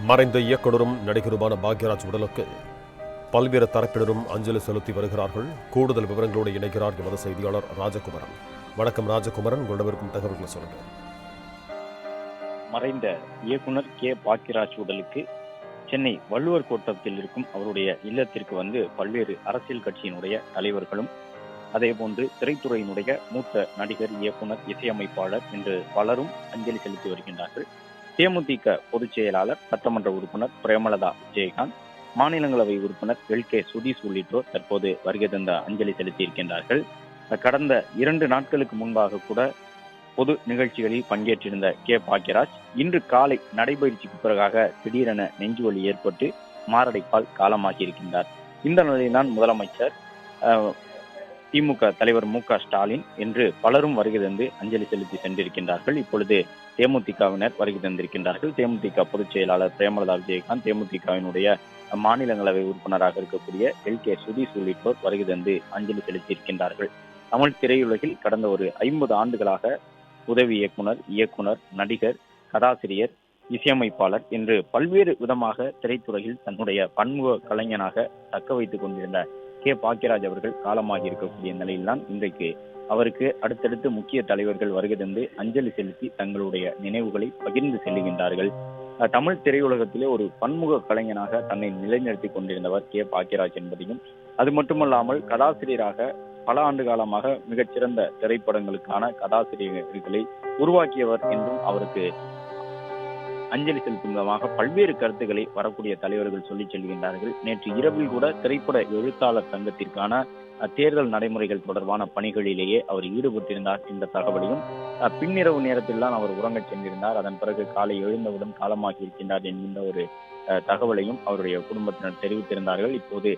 மறைந்த இயக்குனரும் நடிகருமான பாக்யராஜ் உடலுக்கு பல்வேறு தரப்பினரும் அஞ்சலி செலுத்தி வருகிறார்கள். கூடுதல் விவரங்களோடு இணைகிறார் எமது செய்தியாளர் ராஜகுமரன். வணக்கம் ராஜகுமரன், உங்களிடம் தகவல்களை சொல்லுங்க. மறைந்த இயக்குனர் பாக்யராஜ் உடலுக்கு சென்னை வள்ளுவர் கோட்டத்தில் இருக்கும் அவருடைய இல்லத்திற்கு பல்வேறு அரசியல் கட்சியினுடைய தலைவர்களும் அதேபோன்று திரைத்துறையினுடைய மூத்த நடிகர், இயக்குனர், இசையமைப்பாளர் என்று பலரும் அஞ்சலி செலுத்தி வருகின்றார்கள். தேமுதிக பொதுச் செயலாளர், சட்டமன்ற உறுப்பினர் பிரேமலதா விஜயகாந்த், மாநிலங்களவை உறுப்பினர் LK சுதீஷ் உள்ளிட்டோர் தற்போது வருகை தந்த அஞ்சலி செலுத்தி இருக்கின்றார்கள். கடந்த 2 நாட்களுக்கு முன்பாக கூட பொது நிகழ்ச்சிகளில் பங்கேற்றிருந்த பாக்யராஜ் இன்று காலை நடைபயிற்சிக்கு பிறகாக திடீரென நெஞ்சுவலி ஏற்பட்டு மாரடைப்பால் காலமாகி இருக்கின்றார். இந்த நிலையில்தான் முதலமைச்சர், திமுக தலைவர் MK ஸ்டாலின் என்று பலரும் வருகை தந்து அஞ்சலி செலுத்தி சென்றிருக்கின்றார்கள். இப்பொழுது தேமுதிகவினர் வருகை தந்திருக்கின்றார்கள். தேமுதிக பொதுச் செயலாளர் பிரேமலதா விஜயகாந்த், தேமுதிகவினுடைய மாநிலங்களவை உறுப்பினராக இருக்கக்கூடிய LK சுதீஷ் உள்ளிட்டோர் வருகை தந்து அஞ்சலி செலுத்தி இருக்கின்றார்கள். தமிழ் திரையுலகில் கடந்த ஒரு 50 ஆண்டுகளாக உதவி இயக்குனர், நடிகர், கதாசிரியர், இசையமைப்பாளர் என்று பல்வேறு விதமாக திரைத்துறையில் தன்னுடைய பன்முக கலைஞனாக தக்க வைத்துக் கொண்டிருந்த பாக்யராஜ் அவர்கள் காலமாகி இருக்கக்கூடிய நிலையில்தான் இன்றைக்கு அவருக்கு அடுத்தடுத்து முக்கிய தலைவர்கள் வருகை தந்து அஞ்சலி செலுத்தி தங்களுடைய நினைவுகளை பகிர்ந்து செல்லுகின்றார்கள். தமிழ் திரையுலகத்திலே ஒரு பன்முக கலைஞனாக தன்னை நிலைநிறுத்தி கொண்டிருந்தவர் பாக்யராஜ் என்பதையும், அது மட்டுமல்லாமல் கதாசிரியராக பல ஆண்டு காலமாக மிகச்சிறந்த திரைப்படங்களுக்கான கதாசிரியர்களை உருவாக்கியவர் என்றும் அவருக்கு அஞ்சலி செலுத்தும் விதமாக பல்வேறு கருத்துக்களை வரக்கூடிய தலைவர்கள் சொல்லிச் செல்கின்றார்கள். நேற்று இரவில் கூட திரைப்பட எழுத்தாளர் சங்கத்திற்கான தேர்தல் நடைமுறைகள் தொடர்பான பணிகளிலேயே அவர் ஈடுபட்டிருந்தார் என்ற தகவலையும், பின்னிரவு நேரத்தில் தான் அவர் உறங்கச் சென்றிருந்தார், அதன் பிறகு காலை எழுந்தவுடன் காலமாகி இருக்கின்றார் என்கின்ற ஒரு தகவலையும் அவருடைய குடும்பத்தினர் தெரிவித்திருந்தார்கள். இப்போது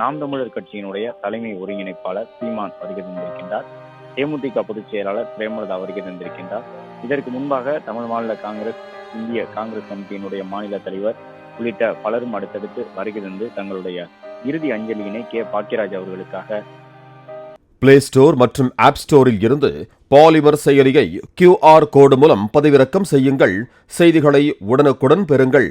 நாம் தமிழர் கட்சியினுடைய தலைமை ஒருங்கிணைப்பாளர் சீமான் வருகை தந்திருக்கின்றார். தேமுதிக பொதுச் செயலாளர் பிரேமலதா வருகை தந்திருக்கின்றார். இதற்கு முன்பாக தமிழ் மாநில காங்கிரஸ், இந்திய காங்கிரஸ் கமிட்டியினுடைய மாநில தலைவர் உள்ளிட்ட பலரும் அடுத்தடுத்து வருகை தந்து தங்களுடைய இறுதி அஞ்சலியினை பாக்யராஜ் அவர்களுக்காக பிளே ஸ்டோர் மற்றும் ஆப் ஸ்டோரில் இருந்து பாலிமர் செயலியை QR கோடு மூலம் பதிவிறக்கம் செய்யுங்கள். செய்திகளை உடனுக்குடன் பெறுங்கள்.